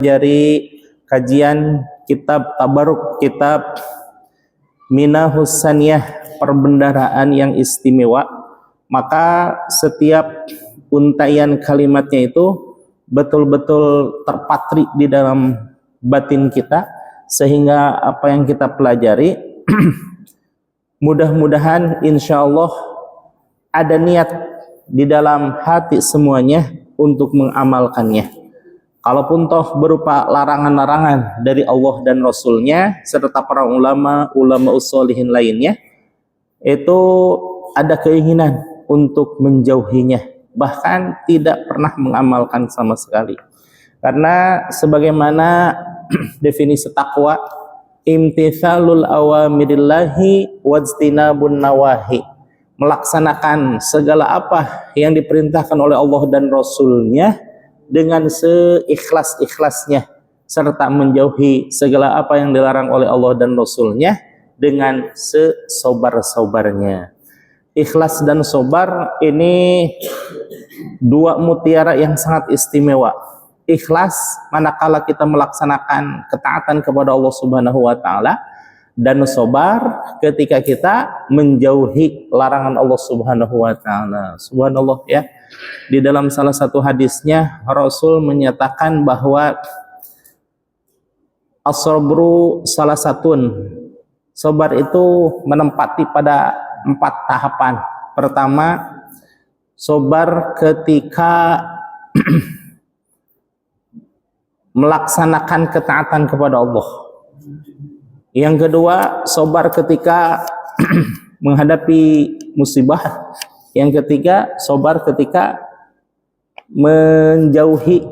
Dari kajian kitab Tabaruk, kitab Minahus Saniyah, perbendaharaan yang istimewa, maka setiap untaian kalimatnya itu betul-betul terpatri di dalam batin kita, sehingga apa yang kita pelajari mudah-mudahan insya Allah ada niat di dalam hati semuanya untuk mengamalkannya. Kalaupun toh berupa larangan-larangan dari Allah dan Rasulnya serta para ulama usholihin lainnya, itu ada keinginan untuk menjauhinya, bahkan tidak pernah mengamalkan sama sekali. Karena sebagaimana definisi takwa, imtithalul awamirillahi wajtinabun nawahi, melaksanakan segala apa yang diperintahkan oleh Allah dan Rasulnya dengan seikhlas-ikhlasnya, serta menjauhi segala apa yang dilarang oleh Allah dan Rasulnya dengan sesobar-sobarnya. Ikhlas dan sobar ini dua mutiara yang sangat istimewa. Ikhlas manakala kita melaksanakan ketaatan kepada Allah Subhanahu wa taala, dan sobar ketika kita menjauhi larangan Allah Subhanahu wa taala. Subhanallah ya. Di dalam salah satu hadisnya Rasul menyatakan bahwa as-sabru salah satun, sabar itu menempati pada 4 tahapan. Pertama, sabar ketika melaksanakan ketaatan kepada Allah. Yang kedua, sabar ketika menghadapi musibah. Yang ketiga, sabar ketika menjauhi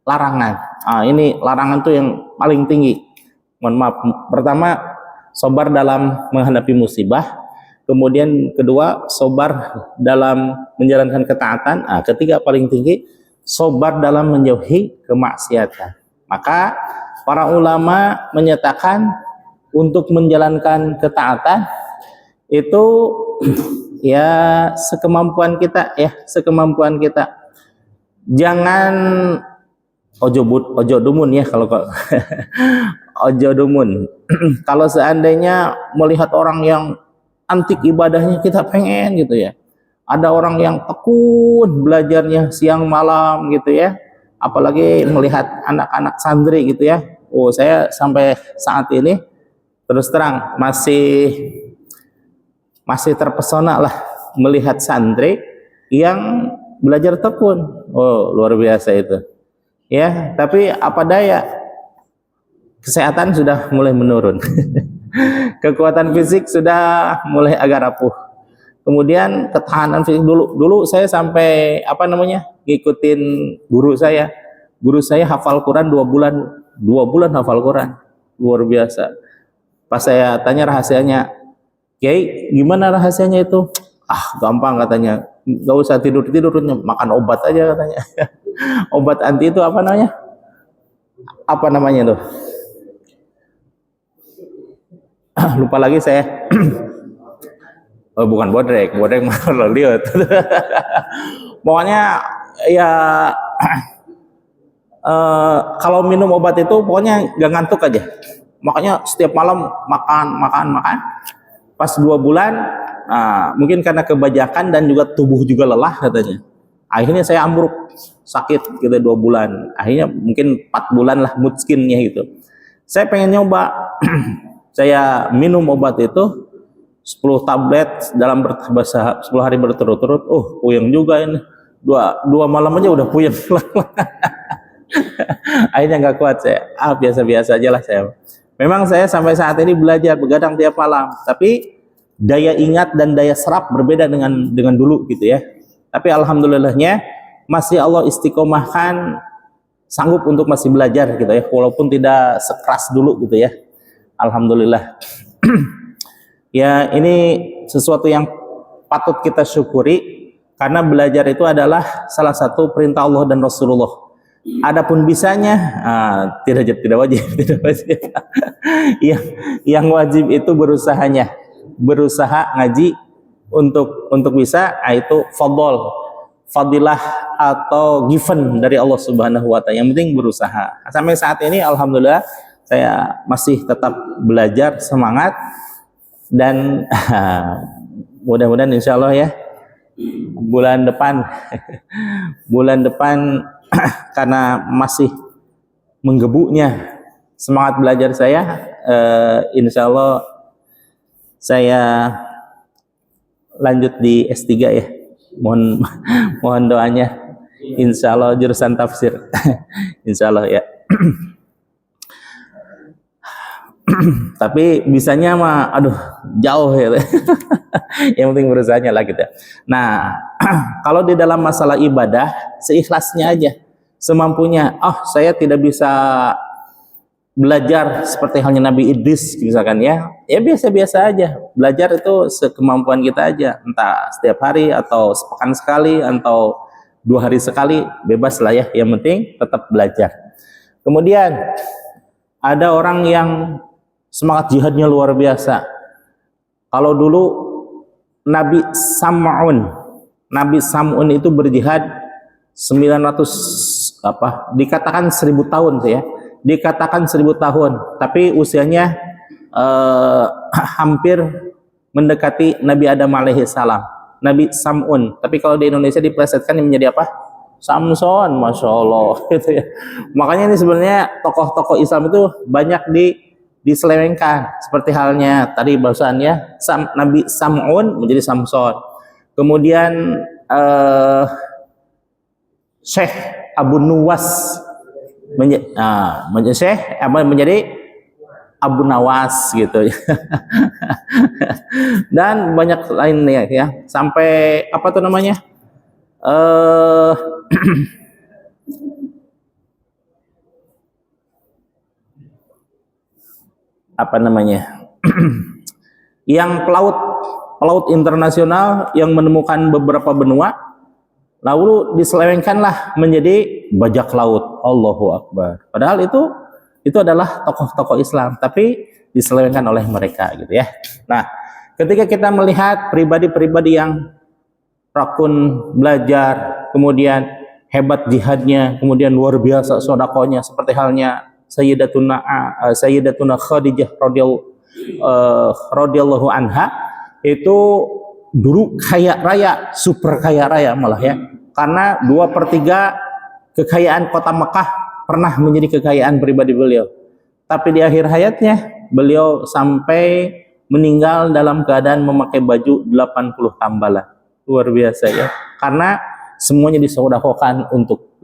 larangan. Ini larangan tuh yang paling tinggi. Mohon maaf. Pertama, sabar dalam menghadapi musibah. Kemudian kedua, sabar dalam menjalankan ketaatan. Ketiga paling tinggi, sabar dalam menjauhi kemaksiatan. Maka para ulama menyatakan untuk menjalankan ketaatan itu ya sekemampuan kita, sekemampuan kita. Jangan ojo dumun ya, kalau ojo dumun. Kalau seandainya melihat orang yang antik ibadahnya, kita pengen gitu ya. Ada orang yang tekun belajarnya siang malam gitu ya. Apalagi melihat anak-anak santri gitu ya. Saya sampai saat ini terus terang masih terpesona lah melihat santri yang belajar tekun. Luar biasa itu. Ya, tapi apa daya, kesehatan sudah mulai menurun. Kekuatan fisik sudah mulai agak rapuh. Kemudian ketahanan fisik dulu saya sampai ngikutin guru saya. Guru saya hafal Quran 2 bulan. 2 bulan hafal Quran. Luar biasa. Pas saya tanya rahasianya, Kiai, gimana rahasianya itu? Gampang katanya. Gak usah tidur-tidur, makan obat aja katanya. Obat anti itu apa namanya? Apa namanya tuh? Lupa lagi saya. Bukan bodrek malah lihat. Pokoknya ya kalau minum obat itu pokoknya gak ngantuk aja. Makanya setiap malam makan. Pas 2 bulan, mungkin karena kebajakan dan juga tubuh juga lelah katanya. Akhirnya saya ambruk, sakit gitu 2 bulan. Akhirnya mungkin 4 bulan lah mood skinnya gitu. Saya pengen nyoba. Saya minum obat itu 10 tablet dalam 10 hari berturut-turut. Puyeng juga ini. 2 malam aja udah puyeng. Akhirnya nggak kuat saya. Biasa-biasa aja lah saya. Memang saya sampai saat ini belajar begadang tiap malam, tapi daya ingat dan daya serap berbeda dengan dulu gitu ya. Tapi alhamdulillahnya masih Allah istiqomahkan, sanggup untuk masih belajar gitu ya, walaupun tidak sekeras dulu gitu ya. Alhamdulillah. Ya, ini sesuatu yang patut kita syukuri, karena belajar itu adalah salah satu perintah Allah dan Rasulullah. Adapun bisanya tidak wajib. Yang wajib itu berusaha ngaji untuk bisa, itu fadhol. fadilah atau given dari Allah Subhanahu wa taala. Yang penting berusaha. Sampai saat ini alhamdulillah saya masih tetap belajar, semangat, dan mudah-mudahan insya Allah ya bulan depan bulan depan karena masih menggebunya semangat belajar saya, insya Allah saya lanjut di S3 ya. Mohon doanya, insya Allah jurusan tafsir. Insya Allah ya. Tapi bisanya mah aduh jauh ya. Yang penting berusahanya lah gitu. Nah, kalau di dalam masalah ibadah seikhlasnya aja, semampunya. Oh, saya tidak bisa belajar seperti halnya Nabi Idris misalkan ya. Ya biasa-biasa aja. Belajar itu sekemampuan kita aja. Entah setiap hari atau sepekan sekali atau 2 hari sekali, bebas lah ya. Yang penting tetap belajar. Kemudian ada orang yang semangat jihadnya luar biasa. Kalau dulu Nabi Sam'un itu berjihad 900 dikatakan 1000 tahun ya. Dikatakan 1000 tahun, tapi usianya hampir mendekati Nabi Adam alaihi salam. Nabi Sam'un, tapi kalau di Indonesia diplesetkan menjadi apa? Samson, masya Allah. Gitu ya. Makanya ini sebenarnya tokoh-tokoh Islam itu banyak diselewengkan, seperti halnya tadi bahasannya Nabi Sam'un menjadi Samson. Kemudian Syekh Abu Nuwas menjadi Abu Nawas gitu. Dan banyak lainnya ya. Sampai apa tuh namanya? Apa namanya? Yang pelaut internasional yang menemukan beberapa benua, lalu diselewengkanlah menjadi bajak laut. Allahu Akbar. Padahal itu adalah tokoh-tokoh Islam, tapi diselewengkan oleh mereka gitu ya. Nah, ketika kita melihat pribadi-pribadi yang rakun belajar, kemudian hebat jihadnya, kemudian luar biasa sedekahnya, seperti halnya Sayyidatuna Khadijah radhiyallahu anha, itu dulu kaya raya, super kaya raya malah ya, karena 2/3 kekayaan kota Mekah pernah menjadi kekayaan pribadi beliau. Tapi di akhir hayatnya beliau sampai meninggal dalam keadaan memakai baju 80 tambalan. Luar biasa ya, karena semuanya disedekahkan untuk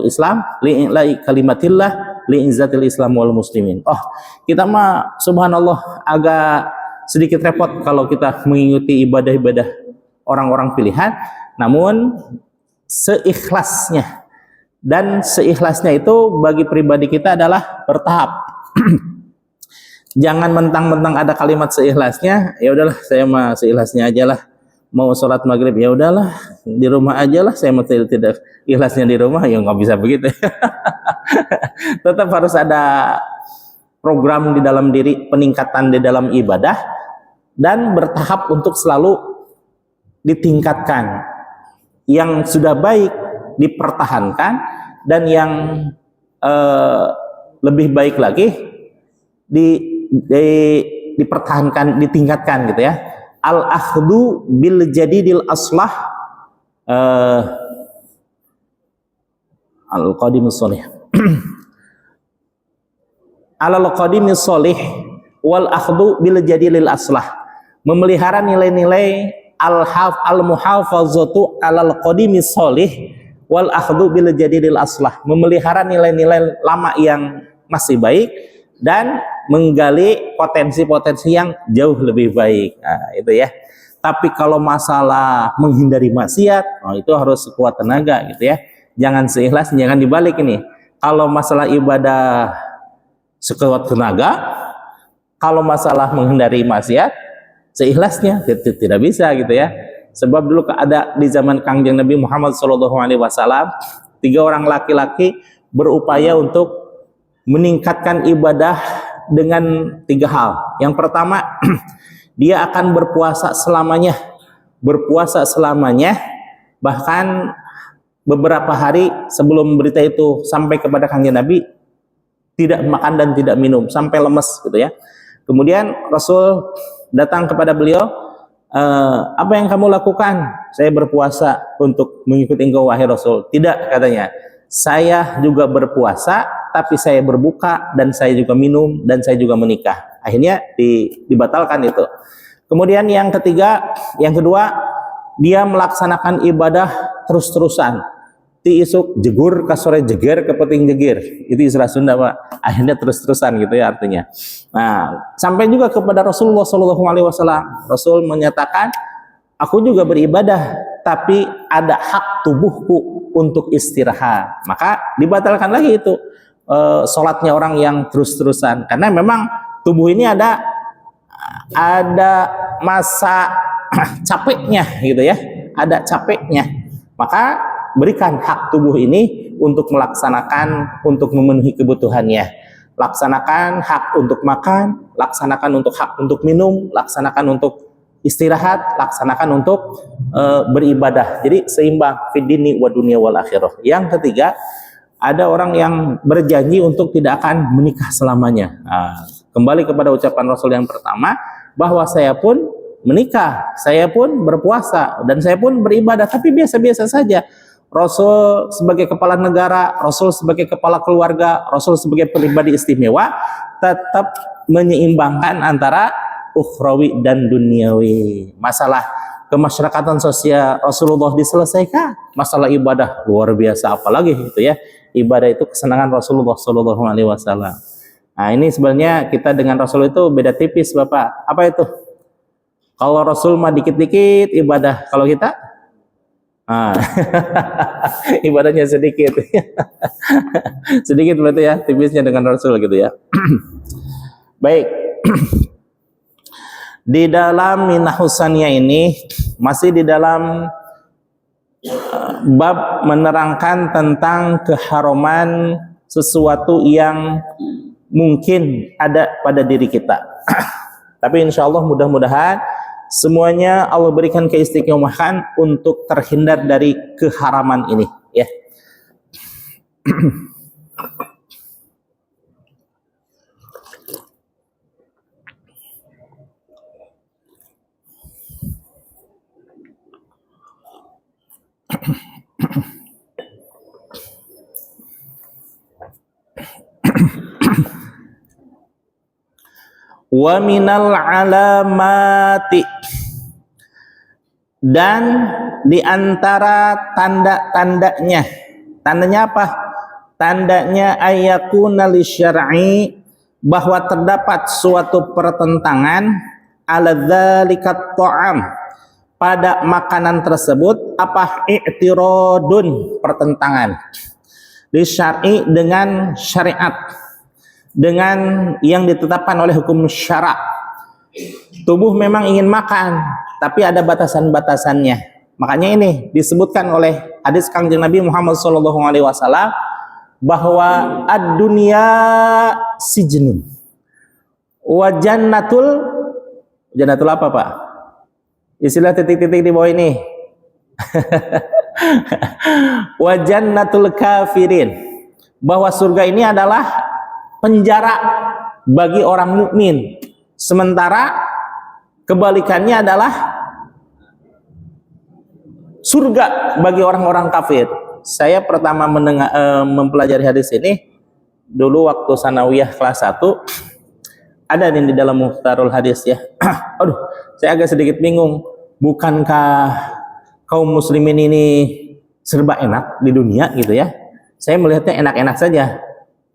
Islam, li'ila'i kalimatillah, li'izzatil Islam wal muslimin. Oh, kita mah subhanallah agak sedikit repot kalau kita mengikuti ibadah-ibadah orang-orang pilihan, namun seikhlasnya, dan seikhlasnya itu bagi pribadi kita adalah bertahap. Jangan mentang-mentang ada kalimat seikhlasnya, ya udahlah saya mah seikhlasnya aja lah. Mau sholat maghrib ya udahlah di rumah aja lah, saya mau tidak ikhlasnya di rumah, ya nggak bisa begitu. Tetap harus ada program di dalam diri, peningkatan di dalam ibadah, dan bertahap untuk selalu ditingkatkan. Yang sudah baik dipertahankan, dan yang lebih baik lagi dipertahankan, ditingkatkan gitu ya. Al-akhdu bil jadidil aslah al-qadimus sholih. Al-qadimus sholih wal akhdu bil jadidil aslah. Memelihara nilai-nilai al-muhafazatu alal qadimis sholih wal akhdu bil jadidil aslah. Memelihara nilai-nilai lama yang masih baik dan menggali potensi-potensi yang jauh lebih baik. Nah, itu ya. Tapi kalau masalah menghindari maksiat, itu harus sekuat tenaga gitu ya. Jangan seikhlas, jangan dibalik ini. Kalau masalah ibadah sekuat tenaga, kalau masalah menghindari maksiat seikhlasnya tidak bisa gitu ya. Sebab dulu ada di zaman Kangjeng Nabi Muhammad SAW, 3 orang laki-laki berupaya untuk meningkatkan ibadah dengan 3 hal. Yang pertama, dia akan berpuasa selamanya. Berpuasa selamanya Bahkan beberapa hari sebelum berita itu sampai kepada kanjeng Nabi, tidak makan dan tidak minum sampai lemes gitu ya. Kemudian Rasul datang kepada beliau, apa yang kamu lakukan? Saya berpuasa untuk mengikuti engkau wahai Rasul. Tidak, katanya. Saya juga berpuasa, tapi saya berbuka dan saya juga minum dan saya juga menikah. Akhirnya dibatalkan itu. Kemudian yang kedua, dia melaksanakan ibadah terus-terusan. Ti isuk jegur, kasore jeger, kepeting jegir. Itu istilah Sunda, Pak. Akhirnya terus-terusan gitu ya artinya. Nah, sampai juga kepada Rasulullah SAW. Rasul menyatakan, aku juga beribadah, tapi ada hak tubuhku untuk istirahat. Maka dibatalkan lagi itu sholatnya orang yang terus-terusan. Karena memang tubuh ini ada masa capeknya gitu ya. Ada capeknya. Maka berikan hak tubuh ini untuk melaksanakan, untuk memenuhi kebutuhannya. Laksanakan hak untuk makan, laksanakan untuk hak untuk minum, laksanakan untuk istirahat, laksanakan untuk beribadah. Jadi seimbang fid dini wa dunya wal akhirah. Yang ketiga, ada orang yang berjanji untuk tidak akan menikah selamanya. Nah, kembali kepada ucapan Rasul yang pertama, bahwa saya pun menikah, saya pun berpuasa, dan saya pun beribadah, tapi biasa-biasa saja. Rasul sebagai kepala negara, Rasul sebagai kepala keluarga, Rasul sebagai pribadi istimewa, tetap menyeimbangkan antara ukhrawi dan duniawi. Masalah kemasyarakatan sosial Rasulullah diselesaikan, masalah ibadah luar biasa, apalagi itu ya. Ibadah itu kesenangan Rasulullah SAW. Nah, ini sebenarnya kita dengan Rasul itu beda tipis, Bapak. Apa itu? Kalau Rasul mah dikit-dikit ibadah, kalau kita ibadahnya sedikit. Sedikit berarti ya, tipisnya dengan Rasul gitu ya. Baik. Di dalam Minah Husaniyah ini masih di dalam bab menerangkan tentang keharaman sesuatu yang mungkin ada pada diri kita. Tapi insya Allah mudah-mudahan semuanya Allah berikan keistiqomahan untuk terhindar dari keharaman ini ya. Wa minal alamati, dan di antara tanda-tandanya. Tandanya apa? Tandanya ayakuna lisyar'i, bahwa terdapat suatu pertentangan ala dzalikat ta'am, pada makanan tersebut, apa? I'tiradun, pertentangan lisyar'i, dengan syariat, dengan yang ditetapkan oleh hukum syarak. Tubuh memang ingin makan, tapi ada batasan-batasannya. Makanya ini disebutkan oleh hadis Kangjeng Nabi Muhammad SAW, bahwa ad-dunya sijnun wa jannatul apa, Pak? Istilah titik-titik di bawah ini. Wa jannatul kafirin, bahwa surga ini adalah penjara bagi orang mukmin, sementara kebalikannya adalah surga bagi orang-orang kafir. Saya pertama mempelajari hadis ini dulu waktu sanawiyah kelas 1. Ada di dalam Mukhtarul Hadis ya. Aduh, saya agak sedikit bingung. Bukankah kaum muslimin ini serba enak di dunia gitu ya? Saya melihatnya enak-enak saja.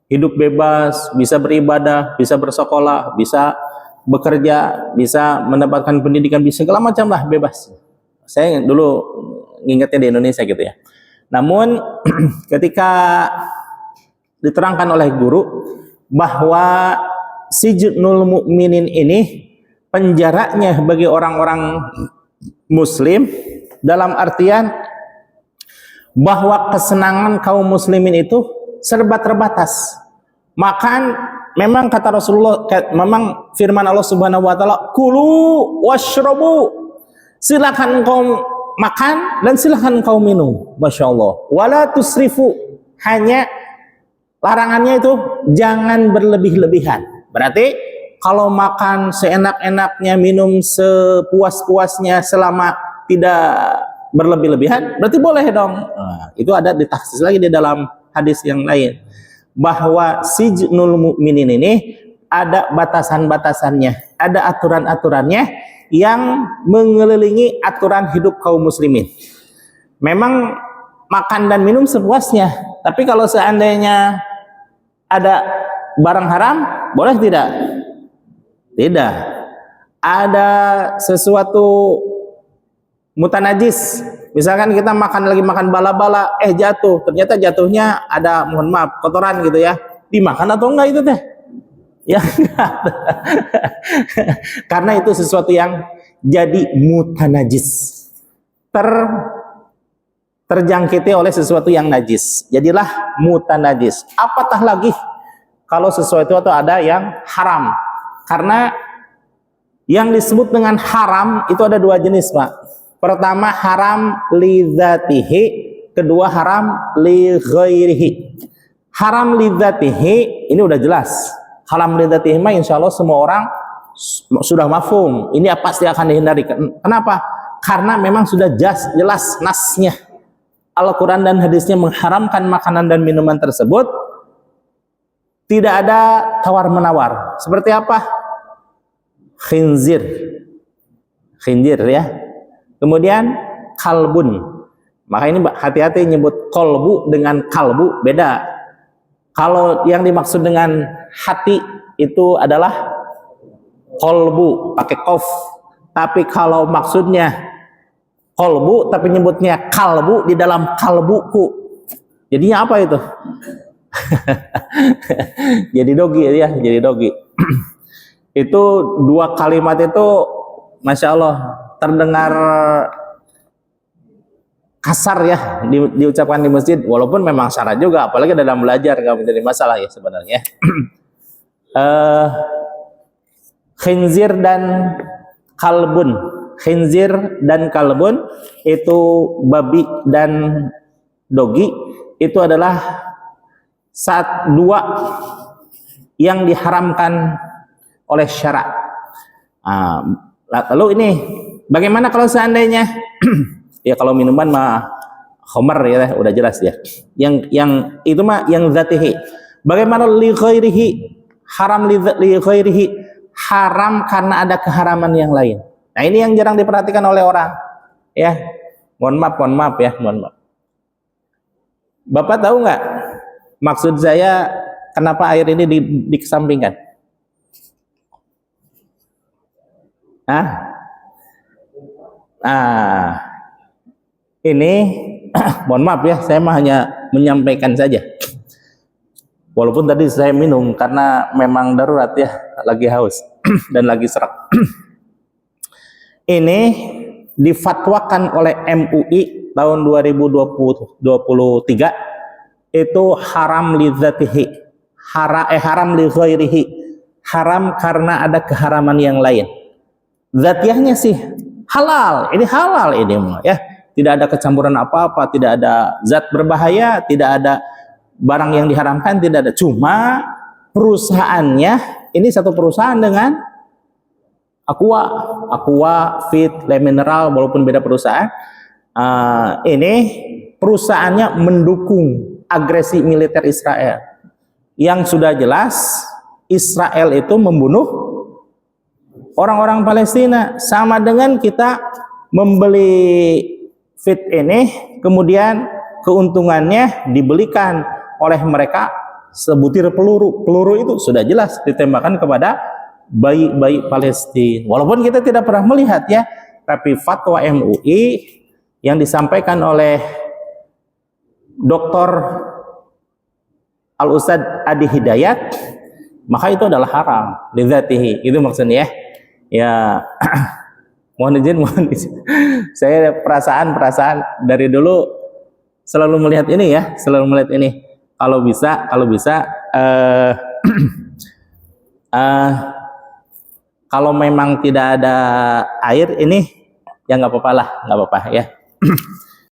Hidup bebas, bisa beribadah, bisa bersekolah, bisa bekerja, bisa mendapatkan pendidikan, bisa segala macam lah, bebas. Saya dulu ngingetnya di Indonesia gitu ya. Namun ketika diterangkan oleh guru bahwa sijnul mukminin ini penjaranya bagi orang-orang muslim, dalam artian bahwa kesenangan kaum muslimin itu serba terbatas. Makan memang kata Rasulullah, memang firman Allah Subhanahu wa taala, kulu washrabu, silakan kaum makan dan silahkan kau minum, masya Allah. Wala tusrifu, hanya larangannya itu jangan berlebih-lebihan. Berarti kalau makan seenak-enaknya, minum sepuas-puasnya selama tidak berlebih-lebihan, berarti boleh dong. Nah, itu ada ditahsis lagi di dalam hadis yang lain, bahwa sijnul mukminin ini ada batasan-batasannya, ada aturan-aturannya yang mengelilingi aturan hidup kaum muslimin. Memang makan dan minum sepuasnya, tapi kalau seandainya ada barang haram, boleh tidak? Tidak. Ada sesuatu mutanajis, misalkan kita lagi makan bala-bala, jatuh, ternyata jatuhnya ada, mohon maaf, kotoran gitu ya, dimakan atau enggak itu teh? Ya enggak. Karena itu sesuatu yang jadi mutanajis, terjangkiti oleh sesuatu yang najis, jadilah mutanajis. Apatah lagi kalau sesuatu itu ada yang haram. Karena yang disebut dengan haram itu ada dua jenis, Pak. Pertama haram li dzatihi, kedua haram li ghairihi. Haram li dzatihi ini udah jelas. Haram li dzatihi mah insyaallah semua orang sudah mafhum. Ini pasti akan dihindari. Kenapa? Karena memang sudah jelas nasnya. Al-Quran dan hadisnya mengharamkan makanan dan minuman tersebut. Tidak ada tawar-menawar. Seperti apa? Khinzir ya. Kemudian kalbun. Maka ini hati-hati nyebut kolbu dengan kalbu, beda. Kalau yang dimaksud dengan hati itu adalah kolbu, pakai kof. Tapi kalau maksudnya kolbu tapi nyebutnya kalbu, di dalam kalbuku, jadinya apa itu? Jadi dogi ya, jadi dogi. Itu dua kalimat itu masya Allah terdengar kasar ya diucapkan di masjid, walaupun memang syarat juga, apalagi dalam belajar nggak menjadi masalah ya sebenarnya. Khinzir dan kalbun. Khinzir dan kalbun itu babi dan dogi, itu adalah saat dua yang diharamkan oleh syarak. Lalu ini bagaimana kalau seandainya ya kalau minuman mah khamar ya udah jelas ya. Yang itu mah yang zatihi. Bagaimana li ghairihi? Haram li ghairihi, haram karena ada keharaman yang lain. Nah, ini yang jarang diperhatikan oleh orang. Ya. Mohon maaf ya, mohon maaf. Bapak tahu nggak maksud saya kenapa air ini dikesampingkan? Ini mohon maaf ya, saya mah hanya menyampaikan saja. Walaupun tadi saya minum karena memang darurat ya, lagi haus dan lagi serak. Ini difatwakan oleh MUI tahun 2023, itu haram li dzatihi, haram li ghairihi, haram karena ada keharaman yang lain. Zatiahnya sih halal, ini halal ini ya, tidak ada kecampuran apa-apa, tidak ada zat berbahaya, tidak ada barang yang diharamkan, tidak ada. Cuma perusahaannya ini satu perusahaan dengan Aqua, Fit, Le Mineral, walaupun beda perusahaan. Ini perusahaannya mendukung agresi militer Israel, yang sudah jelas Israel itu membunuh orang-orang Palestina. Sama dengan kita membeli Fit ini, kemudian keuntungannya dibelikan oleh mereka sebutir peluru. Peluru itu sudah jelas ditembakkan kepada bayi-bayi Palestina. Walaupun kita tidak pernah melihat ya, tapi fatwa MUI yang disampaikan oleh Dr. Al-Ustadz Adi Hidayat, maka itu adalah haram lidzatihi. Itu maksudnya ya. Mohon izin. Saya perasaan dari dulu selalu melihat ini ya, kalau bisa kalau memang tidak ada air ini ya nggak apa-apa ya.